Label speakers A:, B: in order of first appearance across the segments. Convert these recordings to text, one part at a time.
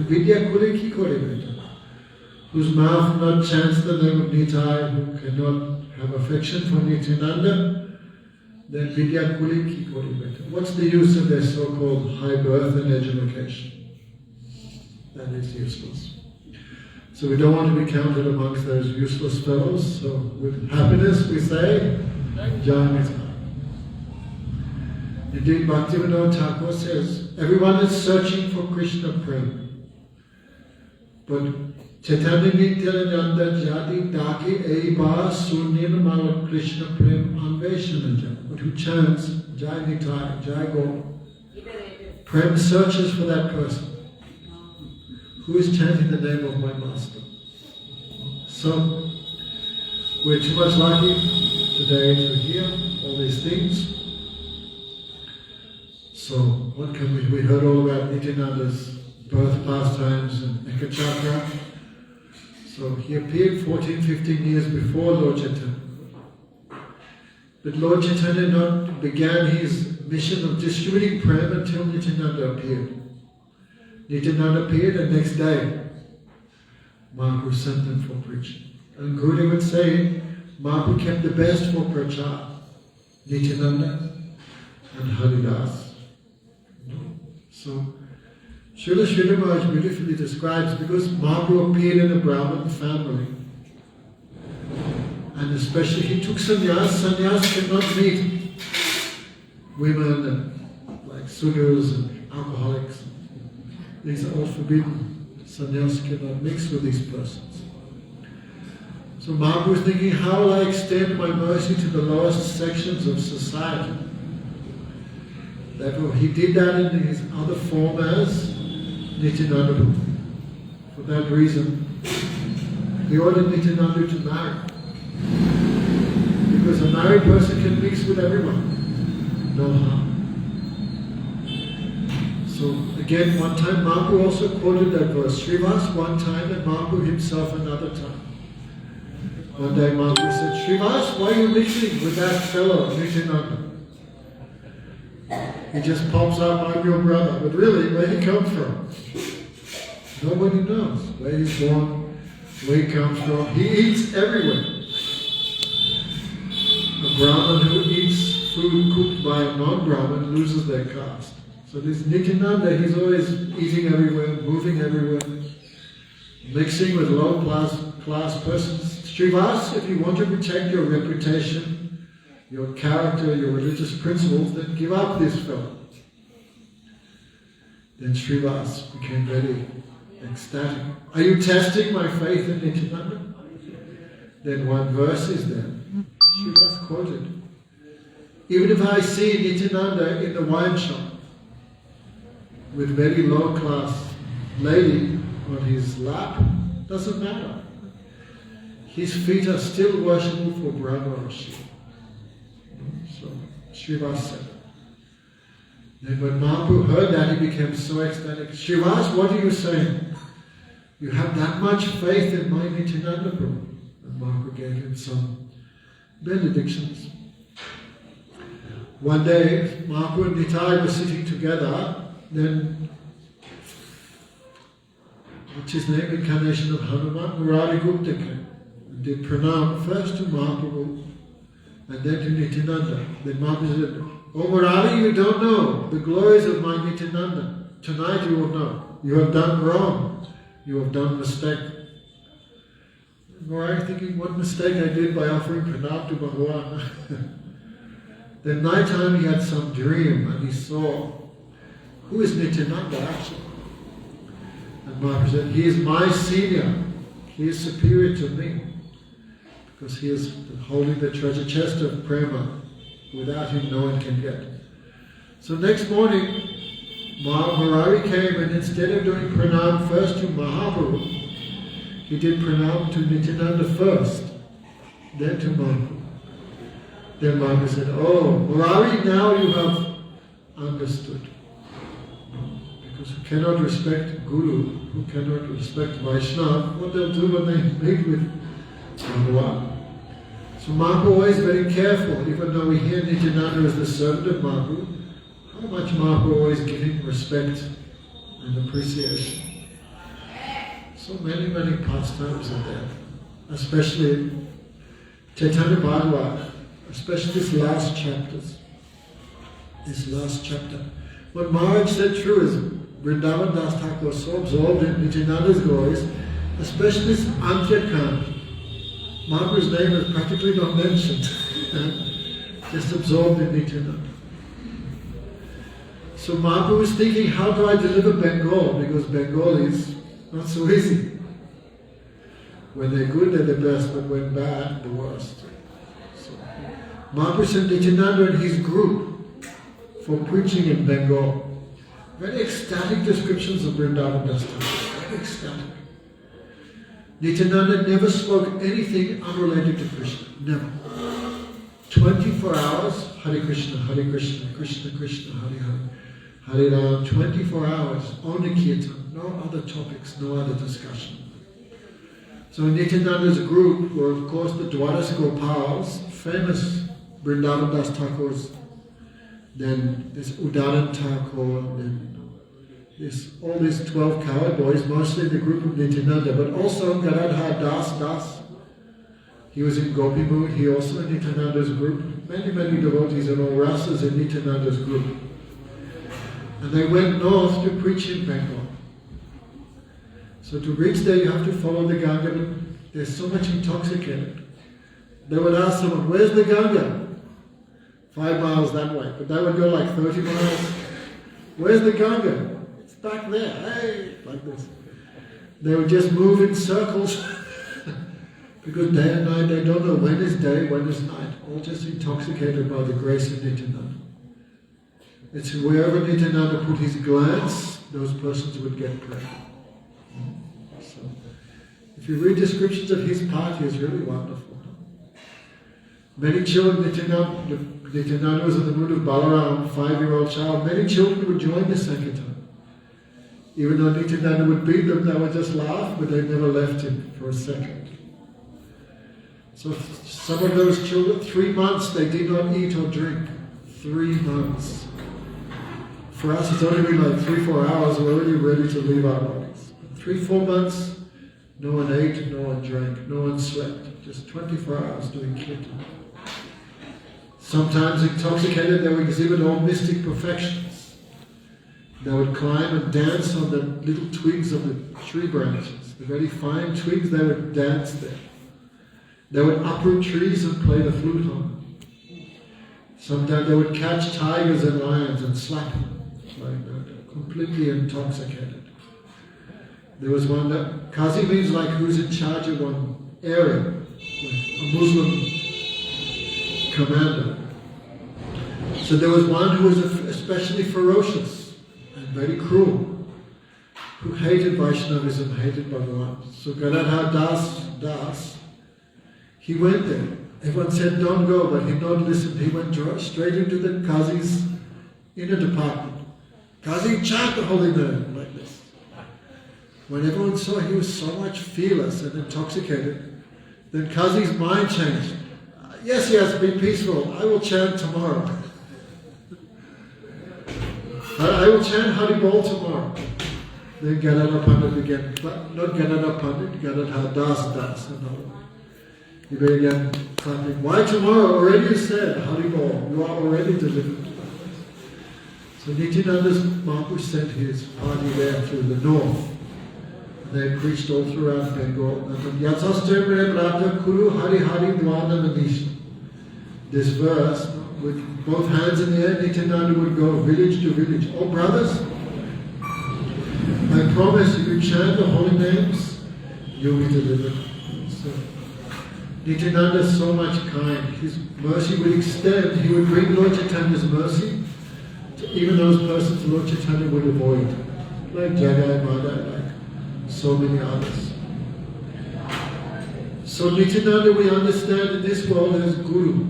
A: Vidya Kule ki kore beta, whose mouth not chants the name of Nitai, who cannot have affection for Nityananda, then Vidya Kule ki kore beta. What's the use of their so-called high birth and education? That is useless. So we don't want to be counted amongst those useless fellows. So with happiness we say, Jai Nitai. Indeed, Bhaktivinoda Thakur says, everyone is searching for Krishna Prema. But Chaitanya Nityananda Jadi Daki Eiba Sunyam Mala Krishna Prem Anveshanaja. But who chants Jai Nitai, Jai Gaur. Prem searches for that person who is chanting the name of my master. So, we're too much lucky today to hear all these things. So, what can we heard all about Nityananda's birth pastimes and Ekachakra. So he appeared 14, 15 years before Lord Chaitanya. But Lord Chaitanya not began his mission of distributing prema until Nityananda appeared. Nityananda appeared and next day Mahaprabhu sent them for preaching. And Gurudev would say Mahaprabhu kept the best for prachar, Nityananda and Haridas. So Srila Sridhar Maharaj beautifully describes, because Mahaprabhu appeared in a Brahmin family, and especially he took sannyas. Sannyas cannot meet women and like sudras and alcoholics. These are all forbidden. Sannyas cannot mix with these persons. So Mahaprabhu was thinking, how will I extend my mercy to the lowest sections of society? Therefore, he did that in his other form as Nityananda. For that reason, he ordered Nityananda to marry. Because a married person can mix with everyone. No harm. So again, one time Mahaprabhu also quoted that verse. Srivas one time and Mahaprabhu himself another time. One day Mahaprabhu said, Srivas, why are you mixing with that fellow, Nityananda? He just pops up, I'm your brother. But really, where he comes from? Nobody knows where he's born, where he comes from. He eats everywhere. A Brahmin who eats food cooked by a non-Brahmin loses their caste. So this Nityananda, he's always eating everywhere, moving everywhere, mixing with low-class persons. Srivas, if you want to protect your reputation, your character, your religious principles, then give up this fellow. Then Srivas became very ecstatic. Are you testing my faith in Nityananda? Then one verse is there. Srivas quoted. Even if I see Nityananda in the wine shop with very low class lady on his lap, doesn't matter. His feet are still worshipable for Brahma or Shiva. So Srivas said. Then when Mahaprabhu heard that, he became so ecstatic. Srivas, what are you saying? You have that much faith in my Nityananda Prabhu. And Mahaprabhu gave him some benedictions. One day, Mahaprabhu and Nitai were sitting together. Then, what's his name? Incarnation of Hanuman, Murari Gupta came and did pranam first to Mahaprabhu and then to Nityananda. Then Mahaprabhu said, Oh Murari, you don't know the glories of my Nityananda. Tonight you will know. You have done wrong. You have done mistake. Murari thinking, what mistake I did by offering pranam to Bhagavan. Then night time he had some dream and he saw, who is Nityananda actually? And Mahaprabhu said, he is my senior. He is superior to me. Because he is holding the treasure chest of prema. Without him, no one can get. So next morning, Murari came and instead of doing pranam first to Mahaprabhu, he did pranam to Nityananda first, then to Mahaprabhu. Then Mahaprabhu said, oh, Murari, now you have understood. Because who cannot respect Guru, who cannot respect Vaishnava, what they'll do when they meet with Bhagavan. So Mahaprabhu always very careful, even though we hear Nityananda as the servant of Mahaprabhu, how much Mahaprabhu always giving respect and appreciation. So many pastimes are there, especially Chaitanya Bhagavat, especially these last chapters. This last chapter. What Maharaj said true is Vrindavan Das Thakur was so absorbed in Nityananda's glories, especially this Antyakant. Mahaprabhu's name is practically not mentioned. Just absorbed in Nityananda. So Mahaprabhu was thinking, how do I deliver Bengal? Because Bengal is not so easy. When they're good, they're the best, but when bad, the worst. So Mahaprabhu sent Nityananda and his group for preaching in Bengal. Very ecstatic descriptions of Vrindavan Das Thakur. Very ecstatic. Nityananda never spoke anything unrelated to Krishna. Never. 24 hours, Hare Krishna, Krishna Krishna, Hare Hare. Hare Ram, 24 hours, only kirtan, no other topics, no other discussion. So Nityananda's group were of course the Dwadas Gopals, famous Vrindavan Das Thakurs, then this Udaran Thakur, then all these 12 cowherd boys, mostly the group of Nityananda, but also Gadadhar Das. He was in Gopi mood, he also in Nityananda's group. Many devotees and all rasas in Nityananda's group. And they went north to preach in Bengal. So to reach there you have to follow the Ganga, but there's so much intoxicated. They would ask someone, where's the Ganga? 5 miles that way, but they would go like 30 miles. Where's the Ganga? It's back there, hey, like this. They would just move in circles because day and night they don't know when is day, when is night. All just intoxicated by the grace of Nityananda. It's wherever Nityananda put his glance, those persons would get prayer. So, if you read descriptions of his party, it's really wonderful. Many children, Nityananda was in the mood of Balaram, 5-year-old child. Many children would join the Sankirtan. Even though Nityananda would beat them, they would just laugh, but they never left him for a second. So some of those children, 3 months, they did not eat or drink. 3 months. For us, it's only been like 3-4 hours, we're already ready to leave our bodies. 3-4 months, no one ate, no one drank, no one slept. Just 24 hours doing kirtan. Sometimes intoxicated, they would exhibit all mystic perfections. They would climb and dance on the little twigs of the tree branches. The very fine twigs, they would dance there. They would uproot trees and play the flute on them. Sometimes they would catch tigers and lions and slap them. Like that, completely intoxicated. There was one that, Qazi means like who's in charge of one area, like a Muslim commander. So there was one who was especially ferocious and very cruel, who hated Vaishnavism, hated Bhagavan. So Gadadhar Das, he went there. Everyone said don't go, but he not listened. He went straight into the Qazi's inner department. Qazi, chant the holy name, like this. When everyone saw he was so much fearless and intoxicated, then Qazi's mind changed. Yes, be peaceful. I will chant tomorrow. I will chant Haribol tomorrow. Then Gadadhar Pandit began, not Gadadhar Pandit, Gadadhar Das. He began clapping. Why tomorrow? Already you said Haribol. You are already delivered. So Nityananda's Mahaprabhu sent his party there through the north. They preached all throughout Bengal. This verse, with both hands in the air, Nityananda would go village to village. Oh brothers, I promise if you chant the holy names, you'll be delivered. So, Nityananda is so much kind. His mercy would extend. He would bring Lord Chaitanya's mercy to even those persons Lord Chaitanya would avoid. Like Jagai, Madhai, like so many others. So Nityananda, we understand in this world as Guru.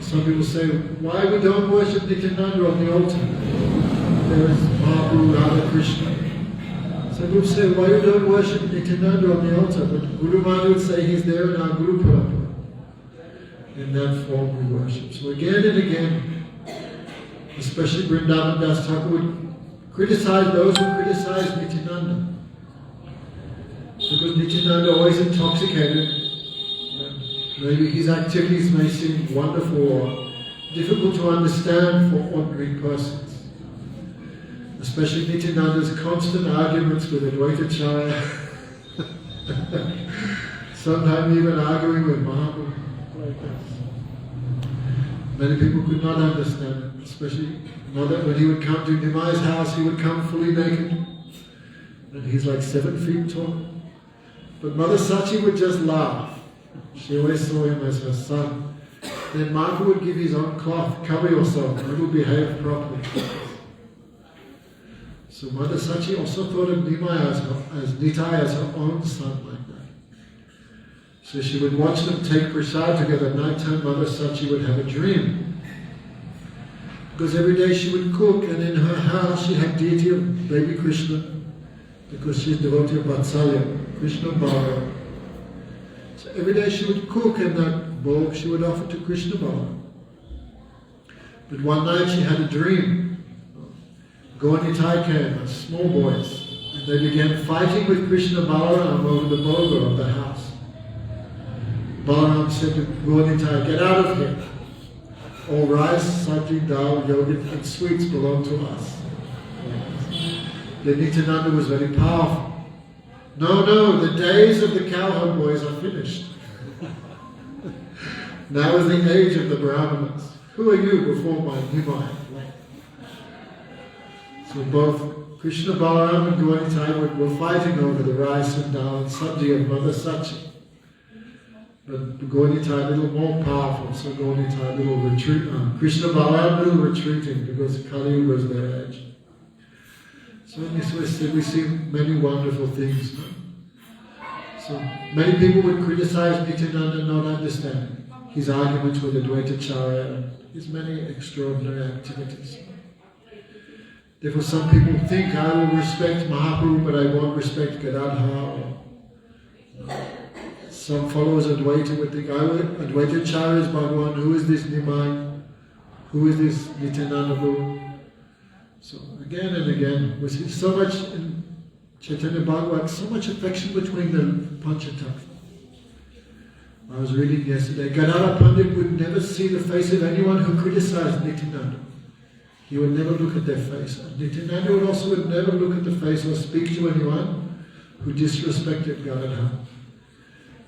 A: Some people say, why we don't worship Nityananda on the altar? There is Mahaprabhu, Radha Krishna. Some people say, why you don't worship Nityananda on the altar? But Guru Maharaj would say he's there in our Guru Parampara. In that form we worship. So again and again, especially Vrindavan Das Thakur would criticize those who criticize Nityananda. Because Nityananda always intoxicated. Maybe his activities may seem wonderful or difficult to understand for ordinary persons. Especially Nityananda's constant arguments with Advaitacharya. Sometimes even arguing with Mahaprabhu. Like this. Many people could not understand it, especially when he would come to Nimai's house, he would come fully naked. And he's like 7 feet tall. But Mother Sachi would just laugh. She always saw him as her son. Then Mahaprabhu would give his own cloth, cover yourself, and it will behave properly. So Mother Sachi also thought of Nimai as Nitai as her own son like that. So she would watch them take prasad together. At night time, Mother Sachi would have a dream. Because every day she would cook, and in her house she had deity of baby Krishna, because she's devotee of Vatsalya, Krishna Balaram. So every day she would cook, and that bowl she would offer to Krishna Balaram. But one night she had a dream. Gauranitai came, small boys, and they began fighting with Krishna Balaram over the boga of the house. Balaram said to Gauranitai, "Get out of here. All rice, sabji, dal, yogurt, and sweets belong to us." Then Nityananda was very powerful. No, the days of the cowherd boys are finished. Now is the age of the Brahmanas. Who are you before my Nimai? So both Krishna Balaram and Gauranitai were fighting over the rice and dal and sabji of Mother Sachi. But Gauranitai a little more powerful, so Gauranitai a little retreat. Krishna Balaram a little retreating because Kali Yuga was their age. So in this way we see many wonderful things. No? So many people would criticize Nityananda not understanding his arguments with Advaitacharya and his many extraordinary activities. Therefore some people think, I will respect Mahaprabhu, but I won't respect Gadadhar. Some followers of Advaita would think, Advaitacharya is Bhagavan, who is this Nimai? Who is this Nityananda Prabhu? So again and again, we see so much in Chaitanya Bhagavat, so much affection between the Panchatattva. I was reading yesterday, Gadadhar Pandit would never see the face of anyone who criticized Nityananda. He would never look at their face. And Nityananda would never look at the face or speak to anyone who disrespected Gadadhar.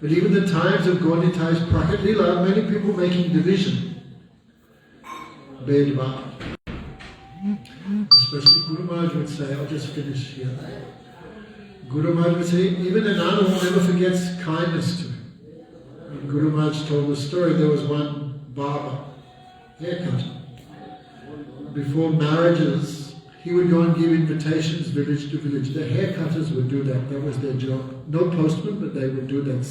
A: But even the times of Gaurnitai's Prakat Lila, many people making division. Bedbad. Especially Guru Maharaj would say, I'll just finish here. Guru Maharaj would say, even an animal never forgets kindness to him. When Guru Maharaj told the story, there was one barber, haircutter. Before marriages, he would go and give invitations village to village. The haircutters would do that. That was their job. No postman, but they would do that.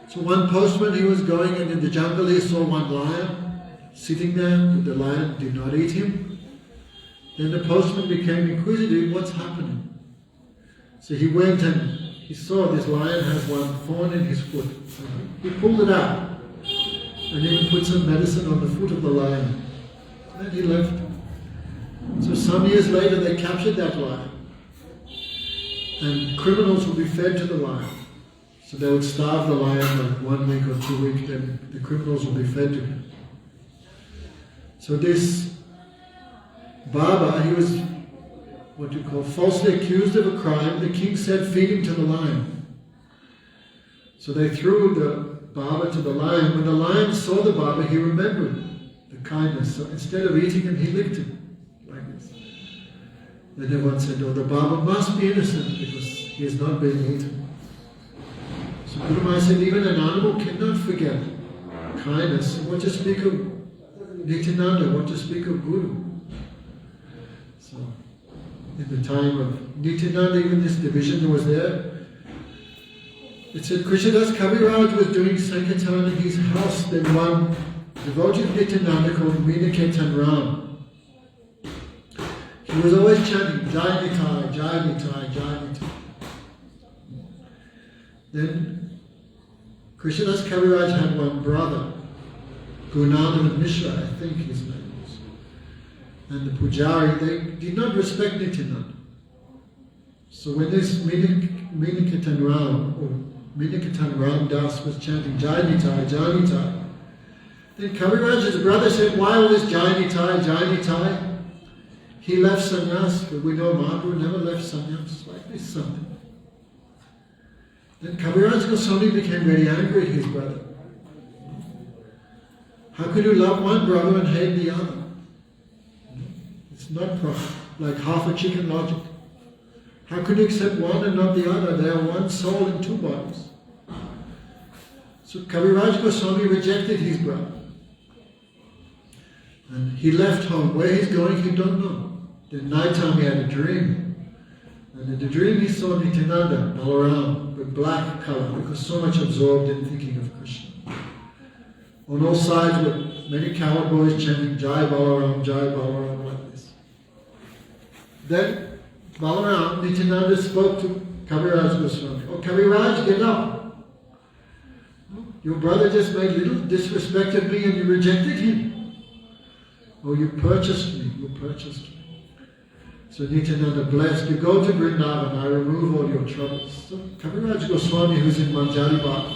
A: So one postman, he was going, and in the jungle he saw one lion sitting there. The lion did not eat him. Then the postman became inquisitive, what's happening? So he went and he saw this lion has one thorn in his foot. So he pulled it out and even put some medicine on the foot of the lion. And he left. So some years later they captured that lion. And criminals would be fed to the lion. So they would starve the lion like 1 week or 2 weeks, then the criminals would be fed to him. So this Baba, he was what you call falsely accused of a crime. The king said, feed him to the lion. So they threw the Baba to the lion. When the lion saw the Baba, he remembered the kindness. So instead of eating him, he licked him like this. Then everyone said, oh, the Baba must be innocent because he is not being eaten. So Guru Maharaj said, even an animal cannot forget kindness. What to speak of Nityananda, what to speak of Guru. So in the time of Nityananda, even this division was there. It said Krishnadas Kaviraj was doing Sankirtan in his house. Then one devotee of Nityananda called Meenaketan Ram. He was always chanting Jai Nitai, Jai Nitai, Jai Nitai. Then Krishnadas Kaviraj had one brother, Gunanand Mishra, I think his name was. And the Pujari, they did not respect Nityananda. So when this Minikatan Ram Das was chanting Jai Nitai, Jai Nitai, then Kaviraj's brother said, why all this Jai Nitai, Jai Nitai? He left sannyas, but we know Mahaprabhu never left sannyas. Like this something. Then Kaviraj Goswami became very angry at his brother. How could you love one brother and hate the other? It's not proper, like half a chicken logic. How could you accept one and not the other? They are one soul in two bodies. So Kaviraj Goswami rejected his brother. And he left home. Where he's going, he don't know. Then night time he had a dream. And in the dream he saw Nityananda, Balaram, with black color, because so much absorbed in thinking of Krishna. On all sides were many cowboys chanting Jai Balaram like this. Then Balaram, Nityananda spoke to Kaviraj Goswami. Oh, Kaviraj, get up. Your brother just made little disrespect of me and you rejected him. Oh, you purchased me. So Nityananda blessed, you go to Vrindavan, I remove all your troubles. So Kaviraj Goswami, who's in Manjari Bhakti,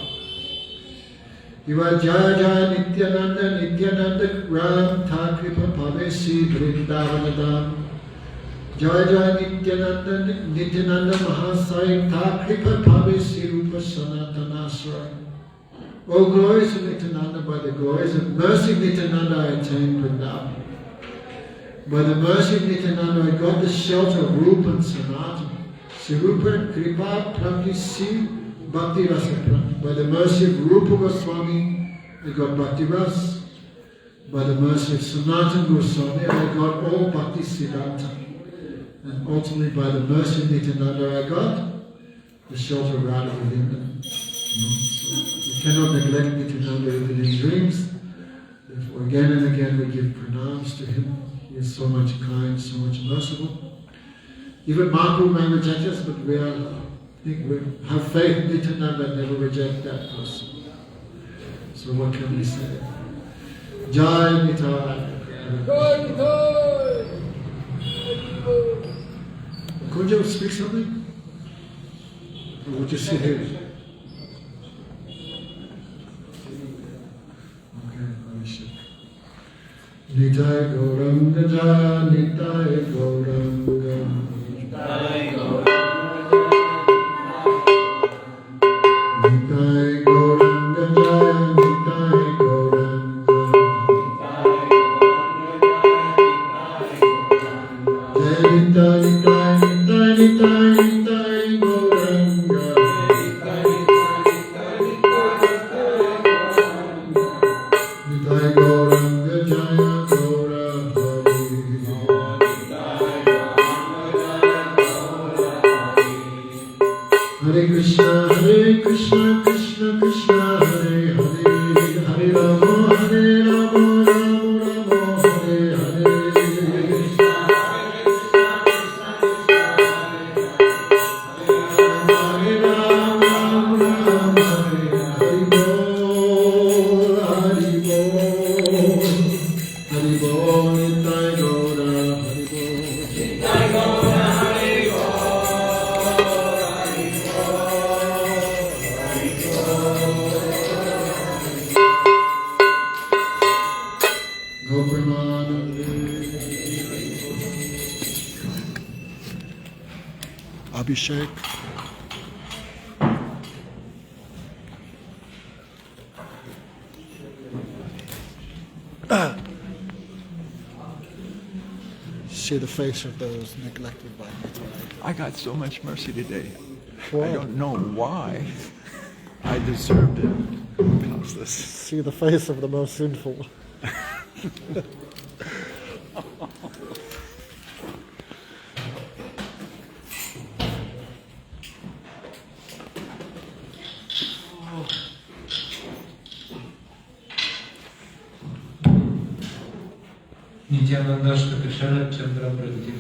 A: he was Jaya Jaya Nityananda Ram Thakripa Pavesi Vrindavanadam. Jaya Jaya Nityananda Mahasai Thakripa Pavesi Rupa Sanatanasra. O glories of Nityananda, by the glories of mercy of Nityananda I attained Vrindavan. By the mercy of Nityananda I got the shelter of Rupa and Sanatana. Sirupa Kripa Pramnisi Bhakti Rasa Pram. By the mercy of Rupa Goswami I got Bhakti Ras. By the mercy of Sanatana Goswami I got all Bhakti Siddhanta. And ultimately by the mercy of Nityananda I got the shelter of Radha Govinda. So we cannot neglect Nityananda even in dreams. Therefore again and again we give pranams to him. He is so much kind, so much merciful. Even Mahaprabhu may reject us, but we have faith in Nityananda and never reject that person. So what can we say? Jai Nitai.
B: Jai Nitai.
A: Could you speak something? Or would you sit here? Okay, I should. Nitai Gauranga Jaya, Nitai Gauranga. Nitai Gauranga Jaya, Nitai Gauranga. Jai Nitai, Nitai, Nitai, Nitai Gauranga. Nitai Gauranga Jaya. Hare Krishna, Krishna Krishna, Hare Hare, Hare Rama, Rama Rama, Hare Hare. Hare Rama, Rama Hare Hare Bol, Hare Bol, Hare Bol, Nitai Gaura, Hare Bol, Nitai Gaura, Hare Bol. Abhishek. See the face of those neglected by me today.
B: I got so much mercy today.
A: Why?
B: I don't know why. I deserved it. How's this?
A: See the face of the most sinful.
C: Nityananda Shtakashara Chandra Pradip.